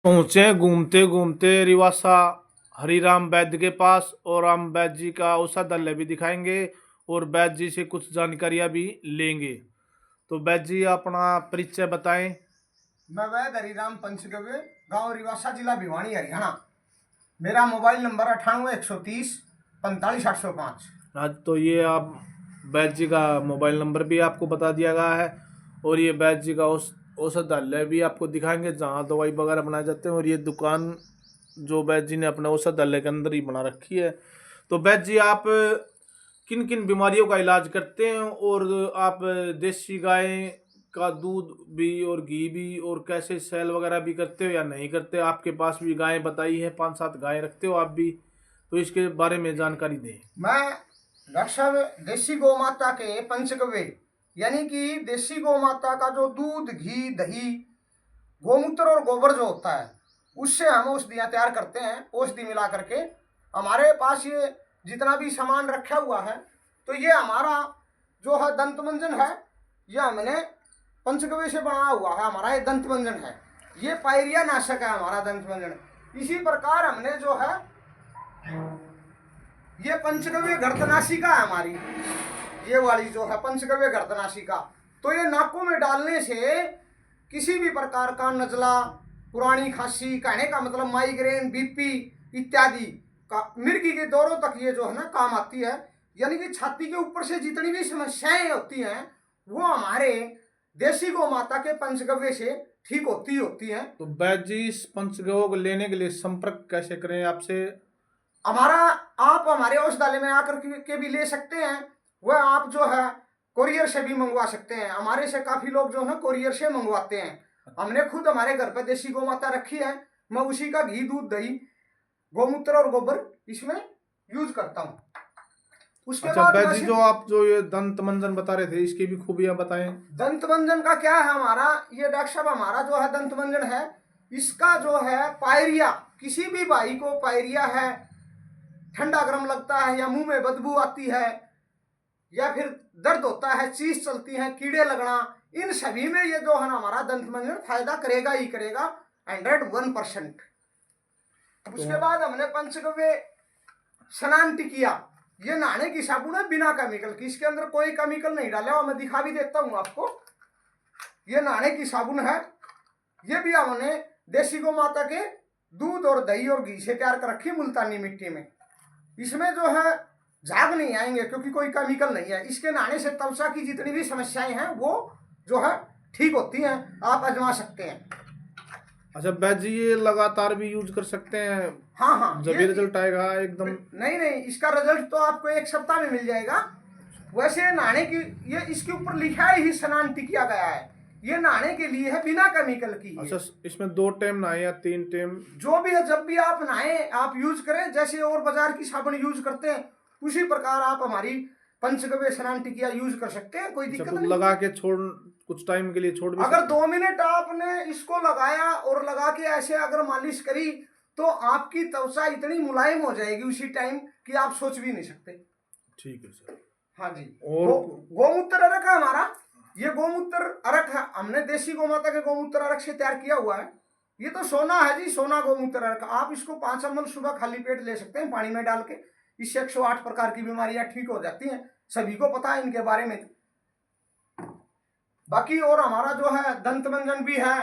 पहुंचे घूमते घूमते रिवासा हरिराम वैद्य के पास और हम वैद्य जी का औषधालय भी दिखाएंगे और वैद्य जी से कुछ जानकारियां भी लेंगे। तो वैद्य जी अपना परिचय बताएं। मैं वैद्य हरिराम पंचगव्य, गांव रिवासा, जिला भिवानी, हरियाणा। मेरा मोबाइल नंबर 98 130 45 805। आज तो ये आप वैद्य जी का मोबाइल नंबर भी आपको बता दिया गया है और ये वैद्य जी का औषधालय भी आपको दिखाएंगे जहाँ दवाई वगैरह बनाए जाते हैं। और ये दुकान जो वैद्य जी ने अपने औषधालय के अंदर ही बना रखी है। तो वैद्य जी आप किन किन बीमारियों का इलाज करते हैं और आप देसी गाय का दूध भी और घी भी और कैसे सेल वगैरह भी करते हो या नहीं करते? आपके पास भी गायें बताई है, 5-7 गायें रखते हो आप भी, तो इसके बारे में जानकारी दें। मैं डॉक्टर साहब देसी गौ माता के पंचगव्य यानी कि देसी गौ माता का जो दूध, घी, दही, गोमूत्र और गोबर जो होता है उससे हम औषधियाँ तैयार करते हैं। औषधि मिला करके हमारे पास ये जितना भी सामान रखा हुआ है, तो ये हमारा जो है दंत मंजन है, ये हमने पंचगव्य से बना हुआ है। हमारा ये दंत मंजन है, ये पायरिया नाशक है हमारा दंत मंजन। इसी प्रकार हमने जो है ये पंचगव्य घृतनाशिका है हमारी, ये वाली जो है पंचगव्य घृतनाशिका। तो ये नाकों में डालने से किसी भी प्रकार का नजला, पुरानी खांसी, कहने का मतलब माइग्रेन, बीपी इत्यादि का, मिर्गी के दौरों तक ये जो है ना काम आती है। यानी कि छाती के ऊपर से जितनी भी समस्याएं होती हैं वो हमारे देसी गौ माता के पंचगव्य से ठीक होती हैं। तो वैद्य जी इस पंचगव्य को लेने के लिए संपर्क कैसे करें आपसे? हमारा आप हमारे औषधालय में आकर के भी ले सकते हैं, वह आप जो है कोरियर से भी मंगवा सकते हैं। हमारे से काफी लोग जो है कोरियर से मंगवाते हैं। हमने खुद हमारे घर पे देसी गौ माता रखी है, मैं उसी का घी, दूध, दही, गोमूत्र और गोबर इसमें यूज करता हूँ। उसके अच्छा बाद वैद्य जी, जो आप जो ये दंत मंजन बता रहे थे इसकी भी खूबियां बताएं। दंत मंजन का क्या है हमारा, ये डॉक्टर साहब हमारा जो है दंत मंजन है, इसका जो है पायरिया, किसी भी भाई को पायरिया है, ठंडा गर्म लगता है या मुंह में बदबू आती है या फिर दर्द होता है, चीज चलती है, कीड़े लगना, इन सभी में ये जो है ना हमारा दंत मंजन फायदा करेगा ही करेगा 101%। उसके बाद हमने पंचगव्य स्नान टिकिया, ये नहाने की साबुन है बिना केमिकल की, इसके अंदर कोई केमिकल नहीं डाला हुआ, मैं दिखा भी देता हूं आपको। ये नहाने की साबुन है, ये भी हमने देसी गौ माता के दूध और दही और घी से तैयार कर रखी है मुल्तानी मिट्टी में। इसमें जो है झाग नहीं आएंगे क्योंकि कोई केमिकल नहीं है। इसके नहाने से त्वचा की जितनी भी समस्याएं हैं वो जो है ठीक होती हैं, आप आजमा सकते हैं। अच्छा वैद्य जी, ये लगातार भी यूज कर सकते हैं? हाँ हाँ, जब भी रिजल्ट आएगा एकदम? नहीं नहीं, इसका रिजल्ट तो आपको 1 सप्ताह में मिल जाएगा। वैसे नहाने की, ये इसके ऊपर लिखा ही स्नान टिकिया गया है, ये नहाने के लिए है बिना केमिकल की। अच्छा, इसमें 2 टाइम नहाए या 3 टाइम? जो भी है, जब भी आप नहाए आप यूज करें, जैसे और बाजार की साबुन यूज करते हैं उसी प्रकार आप हमारी पंचगव्य स्नान टिकिया यूज कर सकते हैं, कोई दिक्कत नहीं। लगा के छोड़, कुछ टाइम के लिए छोड़ भी अगर 2 मिनट आपने इसको लगाया और लगा के ऐसे अगर मालिश करी तो आपकी त्वचा इतनी मुलायम हो जाएगी उसी टाइम कि आप सोच भी नहीं सकते। ठीक है सर। हाँ जी। और गोमूत्र अर्क है हमारा, ये गोमूत्र अर्क है, हमने देसी गौ माता के गोमूत्र अर्क से तैयार किया हुआ है। ये तो सोना है जी, सोना गोमूत्र अर्क। आप इसको 5 ml सुबह खाली पेट ले सकते हैं पानी में डाल के, इससे 108 प्रकार की बीमारियां ठीक हो जाती हैं, सभी को पता है इनके बारे में। बाकी और हमारा जो है दंत मंजन भी है,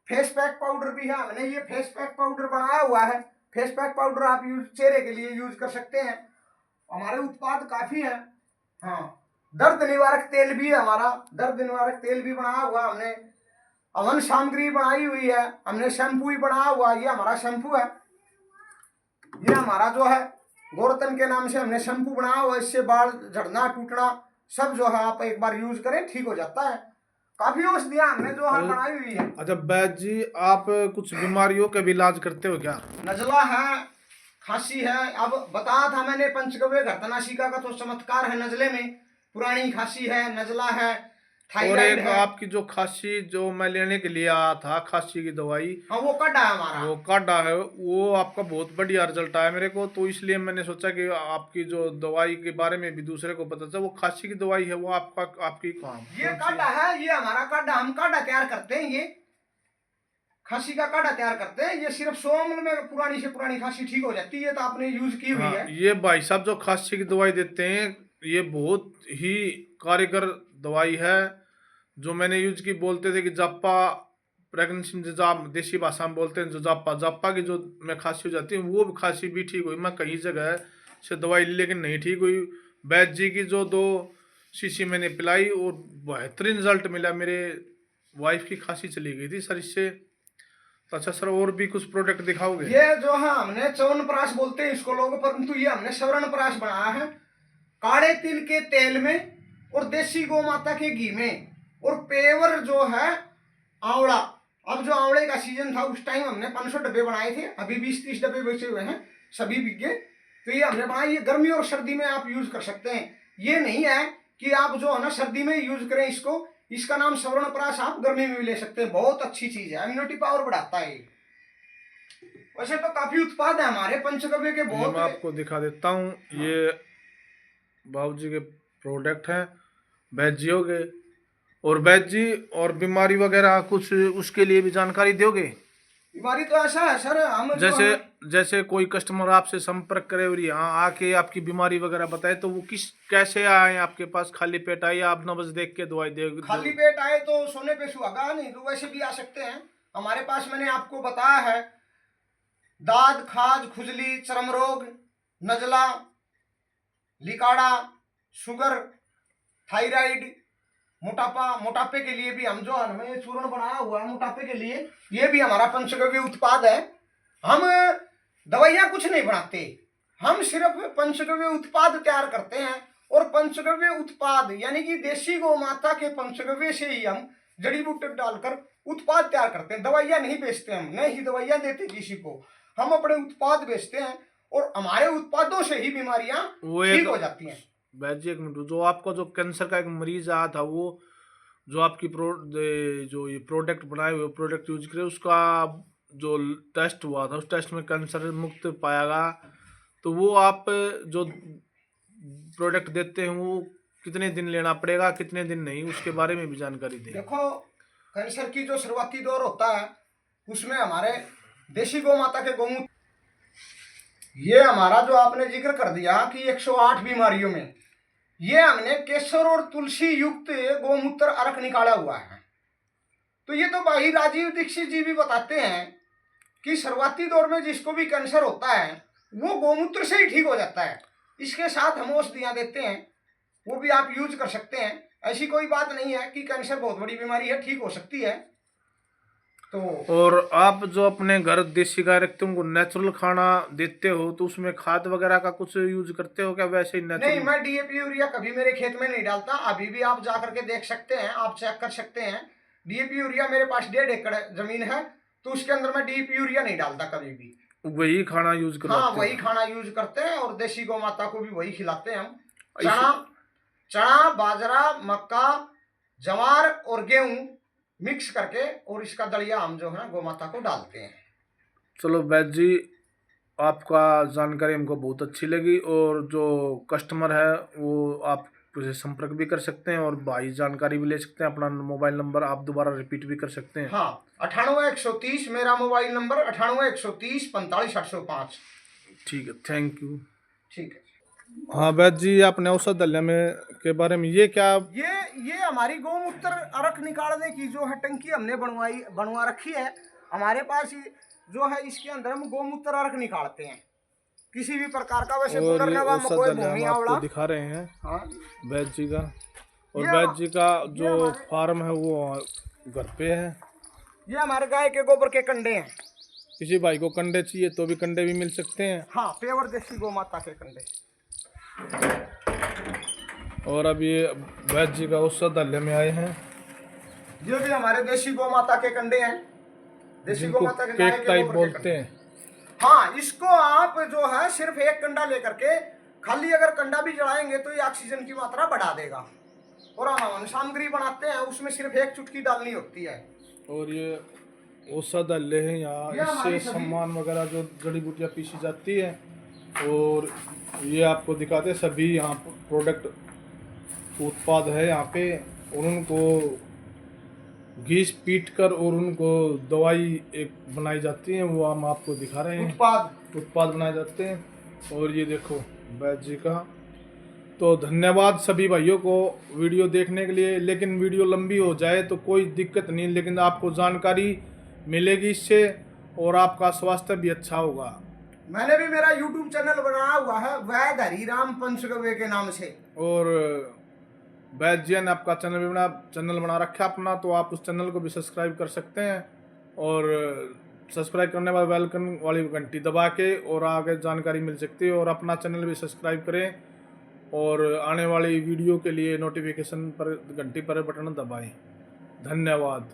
फेस पैक पाउडर भी है, हमने ये फेस पैक पाउडर बनाया हुआ है। फेस पैक पाउडर आप चेहरे के लिए यूज कर सकते हैं, हमारे उत्पाद काफी है। हाँ, दर्द निवारक तेल भी है हमारा, दर्द निवारक तेल भी बनाया हुआ हमने, अवन सामग्री बनाई हुई है हमने, शैम्पू भी बनाया हुआ, ये हमारा शैम्पू है। ये हमारा जो है गोरतन के नाम से हमने शैम्पू बनाया हुआ, इससे बाल झड़ना, टूटना सब जो है आप एक बार यूज करें ठीक हो जाता है। काफी औषधियां हमने जो है बनाई हुई है। अच्छा वैद्य जी, आप कुछ बीमारियों का भी इलाज करते हो क्या? नजला है, खांसी है, अब बताया था मैंने पंचगव्य घृतनाशिका का तो चमत्कार है नजले में, पुरानी खांसी है, नजला है, और थायराइड एक है। आपकी जो खांसी जो मैं लेने के लिए आया था, खांसी की दवाई, हाँ वो काढ़ा है हमारा, वो काढ़ा है, वो आपका बहुत बढ़िया रिजल्ट आया मेरे को, तो इसलिए मैंने सोचा कि आपकी जो दवाई के बारे में भी दूसरे को पता चले। वो खांसी की दवाई है, वो आपकी कहाँ? ये काढ़ा है, ये हमारा काढ़ा, हम काढ़ा तैयार करते हैं। ये खांसी का काढ़ा तैयार करते हैं। ये सिर्फ 100 ml में पुरानी से पुरानी खांसी ठीक हो जाती है। तो आपने यूज की हुई हाँ, है। ये भाई साहब जो खांसी की दवाई देते हैं ये बहुत ही कारगर दवाई है। जो मैंने यूज की, बोलते थे कि जापा प्रेगनेंसी जजाम, देसी भाषा में बोलते हैं जो जापा जापा की जो मैं खांसी हो जाती है वो खांसी भी ठीक हुई। मैं कई जगह से दवाई ली लेकिन नहीं ठीक हुई। वैद्य जी की जो 2 शीशी मैंने पिलाई और बेहतरीन रिजल्ट मिला। मेरे वाइफ की खांसी चली गई थी सर इससे। तो अच्छा सर, और भी कुछ प्रोडक्ट दिखाओगे? ये जो है हमने च्यवनप्राश बोलते हैं इसको लोग, परंतु ये हमने स्वर्णप्राश बनाया है काढ़े तिल के तेल में और देसी गौ माता के घी में। और पेवर जो है आंवला। अब जो आंवले का सीजन था उस टाइम हमने 500 डब्बे बनाए थे, अभी 20-30 डब्बे बेचे हुए हैं सभी बिके। तो ये हमने बनाया, ये गर्मी और सर्दी में आप यूज कर सकते हैं। ये नहीं है कि आप जो है ना सर्दी में यूज करें इसको। इसका नाम स्वर्णप्राश, आप गर्मी में भी ले सकते हैं। बहुत अच्छी चीज है, इम्यूनिटी पावर बढ़ाता है। वैसे तो काफी उत्पाद है हमारे पंचगव्य के, बहुत। मैं आपको दिखा देता हूँ। ये बाबूजी के प्रोडक्ट हैं वैद्य जी हो गए। और वैद्य जी और बीमारी वगैरह कुछ उसके लिए भी जानकारी दोगे? बीमारी तो ऐसा है सर, हम जैसे कोई कस्टमर आपसे संपर्क करे और यहाँ आके आपकी बीमारी वगैरह बताए तो वो कैसे आए आपके पास? खाली पेट आए या आप नब्ज देख के दवाई दे? खाली पेट आए तो सोने पे सुहागा, नहीं तो वैसे भी आ सकते हैं हमारे पास। मैंने आपको बताया है दाद, खाज, खुजली, चर्म रोग, नजला, लिकाड़ा, शुगर, थायराइड, मोटापा। मोटापे के लिए भी हम जो हमें ये चूर्ण बनाया हुआ है मोटापे के लिए, ये भी हमारा पंचगव्य उत्पाद है। हम दवाइयाँ कुछ नहीं बनाते, हम सिर्फ पंचगव्य उत्पाद तैयार करते हैं। और पंचगव्य उत्पाद यानी कि देसी गौ माता के पंचगव्य से ही हम जड़ी बूटी डालकर उत्पाद तैयार करते हैं। दवाइयाँ नहीं बेचते हम, नहीं ही दवाइयाँ देते किसी को। हम अपने उत्पाद बेचते हैं और हमारे उत्पादों से ही बीमारियां ठीक हो जाती हैं। वैद्य जी एक मिनट, जो आपका जो कैंसर का एक मरीज आया था, वो जो आपकी जो ये प्रोडक्ट बनाए हुए प्रोडक्ट यूज करे उसका जो टेस्ट हुआ था उस टेस्ट में कैंसर मुक्त पाया गया। तो वो आप जो प्रोडक्ट देते हैं वो कितने दिन लेना पड़ेगा, कितने दिन नहीं, उसके बारे में भी जानकारी दें। देखो, कैंसर की जो शुरुआती दौर होता है उसमें हमारे देशी गौ माता के गौमूत्र, ये हमारा जो आपने जिक्र कर दिया कि 108 बीमारियों में ये हमने केसर और तुलसी युक्त गोमूत्र अर्क निकाला हुआ है। तो ये तो भाई राजीव दीक्षित जी भी बताते हैं कि शुरुआती दौर में जिसको भी कैंसर होता है वो गोमूत्र से ही ठीक हो जाता है। इसके साथ हम औषधियाँ देते हैं, वो भी आप यूज कर सकते हैं। ऐसी कोई बात नहीं है कि कैंसर बहुत बड़ी बीमारी है, ठीक हो सकती है। तो और आप जो अपने घर देसी गाय रखते हो उनको नेचुरल खाना देते हो तो उसमें खाद वगैरह का कुछ यूज करते हो क्या? वैसे ही नेचुरल? नहीं, मैं डीएपी यूरिया कभी मेरे खेत में नहीं डालता। अभी भी आप जा करके देख सकते हैं, आप चेक कर सकते हैं। डीएपी यूरिया मेरे पास 1.5 एकड़ जमीन है, तो उसके अंदर मैं डीएपी यूरिया नहीं डालता कभी भी। वही खाना यूज करते हाँ, वही खाना यूज करते हैं और देसी गौ माता को भी वही खिलाते हैं हम। चना, बाजरा, मक्का, जवार और गेहूं मिक्स करके और इसका दलिया हम जो है गौ माता को डालते हैं। चलो वैद्य जी, आपका जानकारी हमको बहुत अच्छी लगी। और जो कस्टमर है वो आप से संपर्क भी कर सकते हैं और भाई जानकारी भी ले सकते हैं। अपना मोबाइल नंबर आप दोबारा रिपीट भी कर सकते हैं। हाँ, 98 130 मेरा मोबाइल नंबर, 98 130 45 805। ठीक है, थैंक यू। ठीक है। हाँ वैद्य जी, आपने औषध दलिया में के बारे में ये क्या? ये हमारी गौमूत्र अर्क निकालने की जो है टंकी हमने बनवा रखी है हमारे पास। जो है इसके अंदर हम गौमूत्र अर्क निकालते हैं किसी भी प्रकार का। वैसे पुनर्नवा मकोई भूमि आवड़ा दिखा रहे हैं। हाँ, वैद्य जी का। और वैद्य जी का जो फार्म है वो घर पे है। ये हमारे गाय के गोबर के कंडे हैं। किसी भाई को कंडे चाहिए तो भी कंडे भी मिल सकते हैं। हाँ, पेवर देसी गौ माता के कंडे। और अब ये वैद्य जी का औषध दलिया में आए हैं। ये भी हमारे देसी गौ माता के कंडे हैं। देसी गौ माता के केक टाइप बोलते हैं। हाँ, इसको आप जो है सिर्फ एक कंडा लेकर के खाली अगर कंडा भी जलाएंगे तो ये ऑक्सीजन की मात्रा बढ़ा देगा। और हम हवन सामग्री बनाते हैं उसमें सिर्फ एक चुटकी डालनी होती है। और ये औषध दलिया है यहाँ, इससे सामान वगैरह जो जड़ी बूटियाँ पीसी जाती है। और ये आपको दिखाते हैं सभी यहाँ प्रोडक्ट उत्पाद है यहाँ पे। और उनको घिस पीट कर और उनको दवाई एक बनाई जाती है, वो हम आपको दिखा रहे हैं। उत्पाद बनाए जाते हैं। और ये देखो वैद्य जी का। तो धन्यवाद सभी भाइयों को वीडियो देखने के लिए। लेकिन वीडियो लंबी हो जाए तो कोई दिक्कत नहीं, लेकिन आपको जानकारी मिलेगी इससे और आपका स्वास्थ्य भी अच्छा होगा। मैंने भी मेरा YouTube चैनल बनाया हुआ है वैद्य हरिराम पंचगव्य के नाम से। और वैद्य जी ने आपका चैनल बना रखा है अपना, तो आप उस चैनल को भी सब्सक्राइब कर सकते हैं। और सब्सक्राइब करने बाद वेलकम वाली घंटी दबा के और आगे जानकारी मिल सकती है। और अपना चैनल भी सब्सक्राइब करें और आने वाली वीडियो के लिए नोटिफिकेशन पर घंटी पर बटन दबाएं। धन्यवाद।